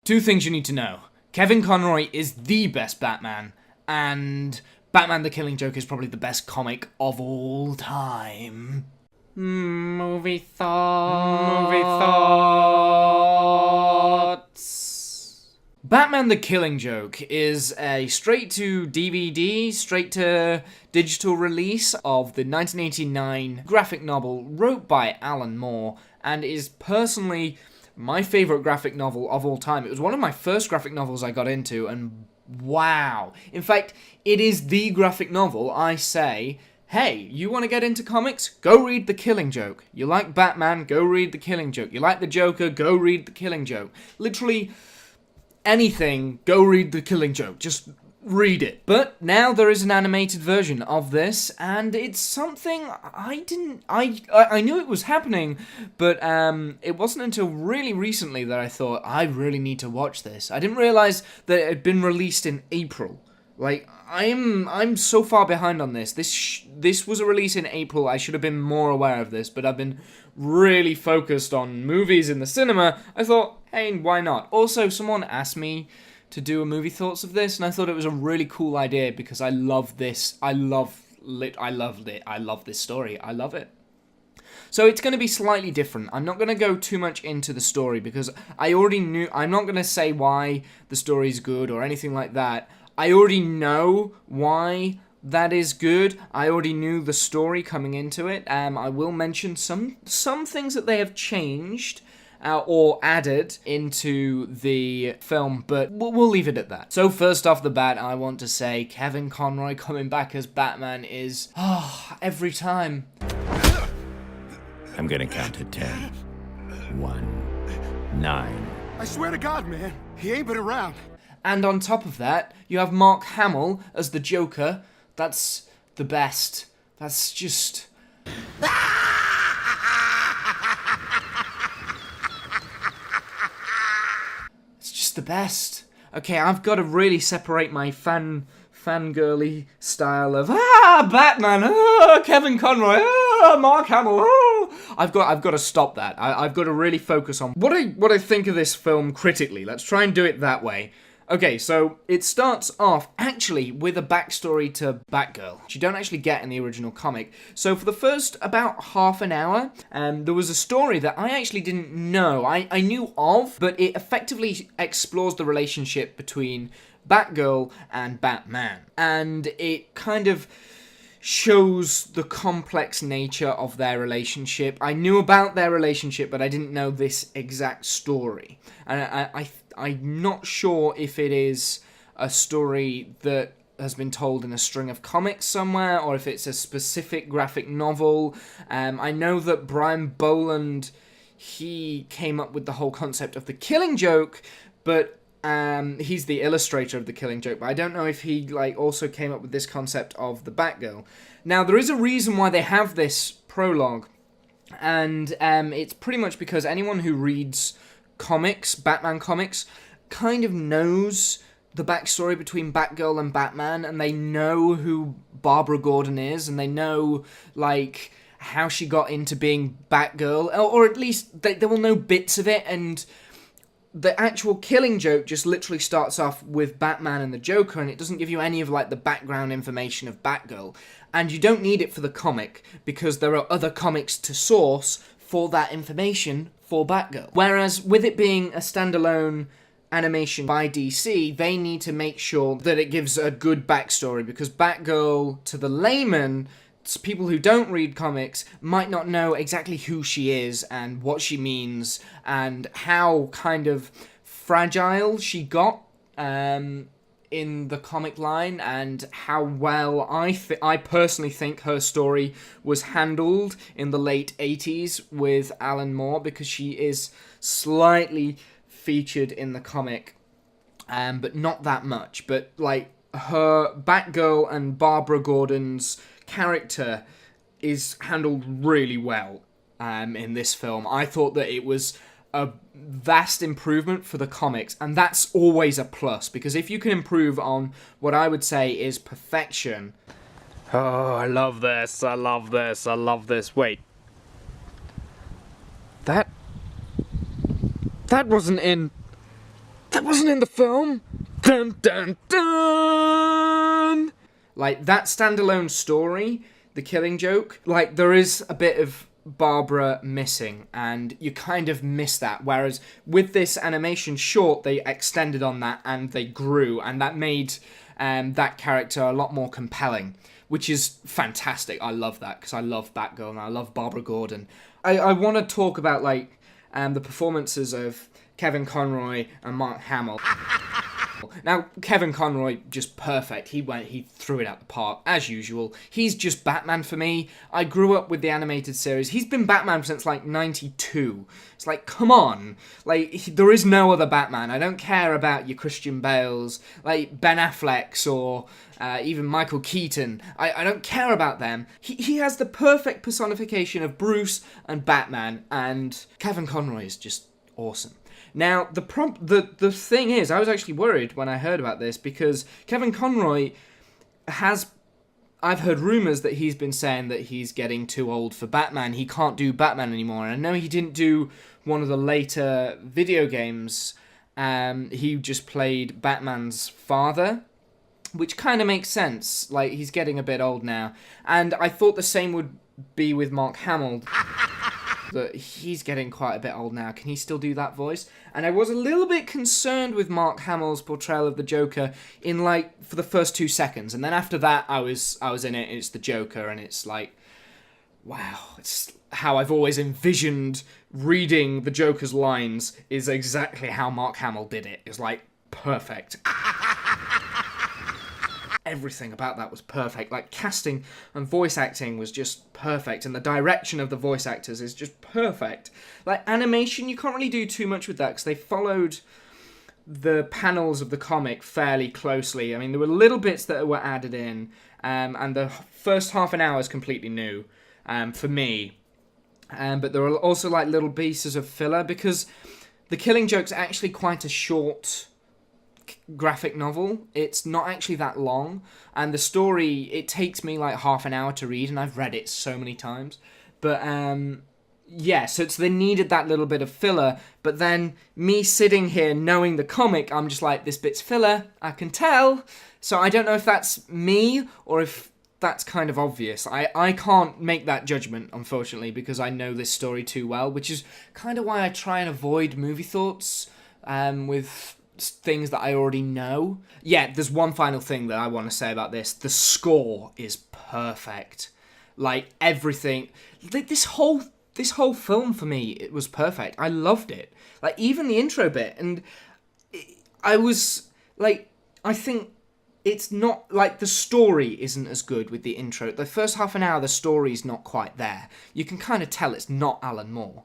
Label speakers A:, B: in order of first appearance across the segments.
A: Two things you need to know. Kevin Conroy is the best Batman, and Batman the Killing Joke is probably the best comic of all time. Movie thoughts. Batman the Killing Joke is a straight-to-DVD, straight-to-digital release of the 1989 graphic novel wrote by Alan Moore, and is personally my favourite graphic novel of all time. It was one of my first graphic novels I got into, and wow. In fact, it is the graphic novel I say, hey, you want to get into comics? Go read The Killing Joke. You like Batman? Go read The Killing Joke. You like the Joker? Go read The Killing Joke. Literally anything, go read The Killing Joke. Just read it. But now there is an animated version of this, and it's something I knew it was happening, but it wasn't until really recently that I thought, I really need to watch this. I didn't realize that it had been released in April. Like, I'm so far behind on this. This was a release in April. I should have been more aware of this, but I've been really focused on movies in the cinema. I thought, hey, why not? Also, someone asked me to do a movie thoughts of this, and I thought it was a really cool idea because I love this. I love it. I love this story. I love it. So it's going to be slightly different. I'm not going to go too much into the story because I already knew. I'm not going to say why the story is good or anything like that. I already know why that is good. I already knew the story coming into it. I will mention some things that they have changed or added into the film, but we'll leave it at that. So first off the bat, I want to say Kevin Conroy coming back as Batman is, every time.
B: I'm gonna count to 10. 1, 9.
C: I swear to God, man, he ain't been around.
A: And on top of that, you have Mark Hamill as the Joker. That's the best. That's just... It's just the best. Okay, I've got to really separate my fangirly style of Batman, Kevin Conroy, Mark Hamill. I've got to stop that. I've got to really focus on what I think of this film critically. Let's try and do it that way. Okay, so it starts off actually with a backstory to Batgirl, which you don't actually get in the original comic. So for the first about half an hour, there was a story that I actually didn't know. I knew of, but it effectively explores the relationship between Batgirl and Batman. And it kind of shows the complex nature of their relationship. I knew about their relationship, but I didn't know this exact story. And I'm not sure if it is a story that has been told in a string of comics somewhere, or if it's a specific graphic novel. I know that Brian Boland, he came up with the whole concept of the Killing Joke, but he's the illustrator of the Killing Joke, but I don't know if he also came up with this concept of the Batgirl. Now, there is a reason why they have this prologue, and it's pretty much because anyone who reads comics, Batman comics, kind of knows the backstory between Batgirl and Batman, and they know who Barbara Gordon is, and they know, how she got into being Batgirl, or at least they will know bits of it, and the actual Killing Joke just literally starts off with Batman and the Joker, and it doesn't give you any of, the background information of Batgirl. And you don't need it for the comic, because there are other comics to source for that information for Batgirl. Whereas, with it being a standalone animation by DC, they need to make sure that it gives a good backstory, because Batgirl, to the layman, people who don't read comics might not know exactly who she is and what she means and how kind of fragile she got in the comic line, and how well I personally think her story was handled in the late 80s with Alan Moore, because she is slightly featured in the comic, but not that much. But her Batgirl and Barbara Gordon's character is handled really well in this film. I thought that it was a vast improvement for the comics, and that's always a plus, because if you can improve on what I would say is perfection... Oh, I love this, I love this, I love this. Wait. That wasn't in... That wasn't in the film. Dun dun dun. Like, that standalone story, The Killing Joke, like, there is a bit of Barbara missing, and you kind of miss that, whereas with this animation short, they extended on that, and they grew, and that made that character a lot more compelling, which is fantastic. I love that, because I love Batgirl, and I love Barbara Gordon. I want to talk about, like, the performances of Kevin Conroy and Mark Hamill. Now, Kevin Conroy, just perfect. He threw it out the park, as usual. He's just Batman for me. I grew up with the animated series. He's been Batman since, like, 92. It's like, come on. Like, there is no other Batman. I don't care about your Christian Bales, like, Ben Affleck's, or even Michael Keaton. I don't care about them. He has the perfect personification of Bruce and Batman, and Kevin Conroy is just awesome. Now, the thing is, I was actually worried when I heard about this, because Kevin Conroy I've heard rumours that he's been saying that he's getting too old for Batman. He can't do Batman anymore. And I know he didn't do one of the later video games. He just played Batman's father, which kind of makes sense. Like, he's getting a bit old now. And I thought the same would be with Mark Hamill. That he's getting quite a bit old now. Can he still do that voice? And I was a little bit concerned with Mark Hamill's portrayal of the Joker in, like, for the first 2 seconds. And then after that, I was in it. It's the Joker, and it's like, wow. It's how I've always envisioned reading the Joker's lines is exactly how Mark Hamill did it. It was, like, perfect. Everything about that was perfect. Like, casting and voice acting was just perfect, and the direction of the voice actors is just perfect. Like, animation, you can't really do too much with that, because they followed the panels of the comic fairly closely. I mean, there were little bits that were added in, and the first half an hour is completely new for me. But there are also, like, little pieces of filler, because The Killing Joke's actually quite a short graphic novel. It's not actually that long, and the story, it takes me like half an hour to read, and I've read it so many times. But yeah, so they needed that little bit of filler, but then me sitting here knowing the comic, I'm just like, this bit's filler, I can tell. So I don't know if that's me or if that's kind of obvious. I can't make that judgment, unfortunately, because I know this story too well, which is kind of why I try and avoid movie thoughts with things that I already know. Yeah, there's one final thing that I want to say about this. The score is perfect. Like, everything. This whole film for me, it was perfect. I loved it. Like, even the intro bit. And I was, like, I think it's not, like, the story isn't as good with the intro. The first half an hour, the story's not quite there. You can kind of tell it's not Alan Moore.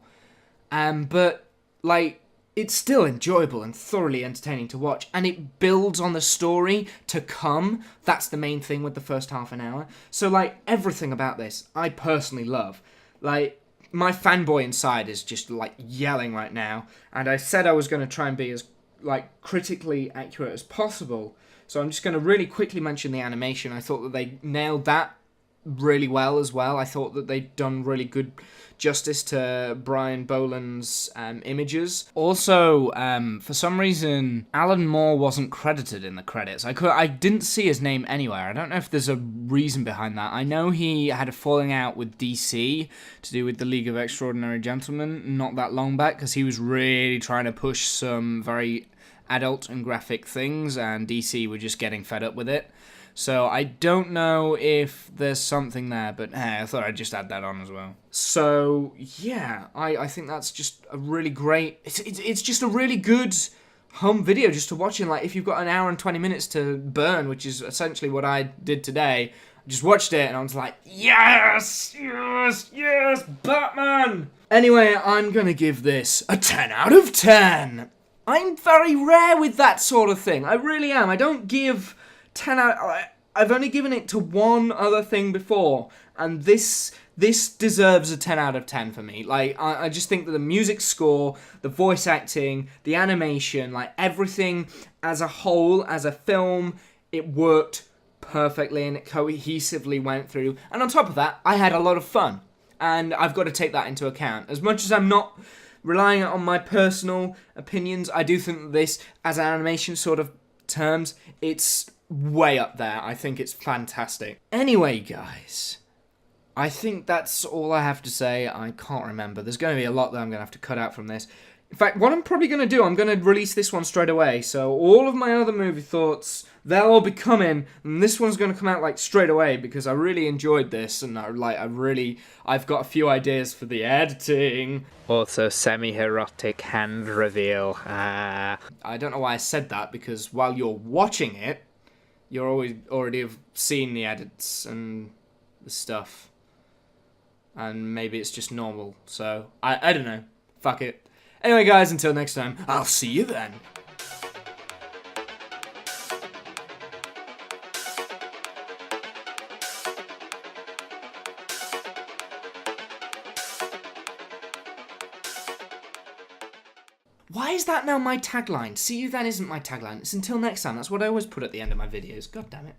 A: But, like, it's still enjoyable and thoroughly entertaining to watch, and it builds on the story to come. That's the main thing with the first half an hour. So, like, everything about this, I personally love. Like, my fanboy inside is just, like, yelling right now, and I said I was going to try and be as, like, critically accurate as possible, so I'm just going to really quickly mention the animation. I thought that they nailed that really well as well. I thought that they'd done really good justice to Brian Boland's images. Also, for some reason, Alan Moore wasn't credited in the credits. I didn't see his name anywhere. I don't know if there's a reason behind that. I know he had a falling out with DC to do with the League of Extraordinary Gentlemen not that long back, because he was really trying to push some very adult and graphic things, and DC were just getting fed up with it. So I don't know if there's something there, but hey, I thought I'd just add that on as well. So yeah, I think that's just a really great. It's just a really good home video just to watch in. Like, if you've got an hour and 20 minutes to burn, which is essentially what I did today, I just watched it and I was like, yes, yes, yes, Batman. Anyway, I'm gonna give this a 10 out of 10. I'm very rare with that sort of thing. I really am. I don't give 10 out. I've only given it to one other thing before, and this deserves a 10 out of 10 for me. Like, I just think that the music score, the voice acting, the animation, like, everything as a whole, as a film, it worked perfectly and it cohesively went through. And on top of that, I had a lot of fun, and I've got to take that into account. As much as I'm not relying on my personal opinions, I do think that this, as an animation sort of terms, it's way up there. I think it's fantastic. Anyway, guys, I think that's all I have to say. I can't remember. There's going to be a lot that I'm going to have to cut out from this. In fact, what I'm probably going to do, I'm going to release this one straight away. So all of my other movie thoughts, they'll all be coming, and this one's going to come out like straight away because I really enjoyed this, and I've got a few ideas for the editing.
D: Also, semi-erotic hand reveal.
A: I don't know why I said that, because while you're watching it, you're already have seen the edits and the stuff, and maybe it's just normal. So I don't know. Fuck it. Anyway, guys, until next time, I'll see you then. Why is that now my tagline? See you then isn't my tagline. It's until next time. That's what I always put at the end of my videos. God damn it.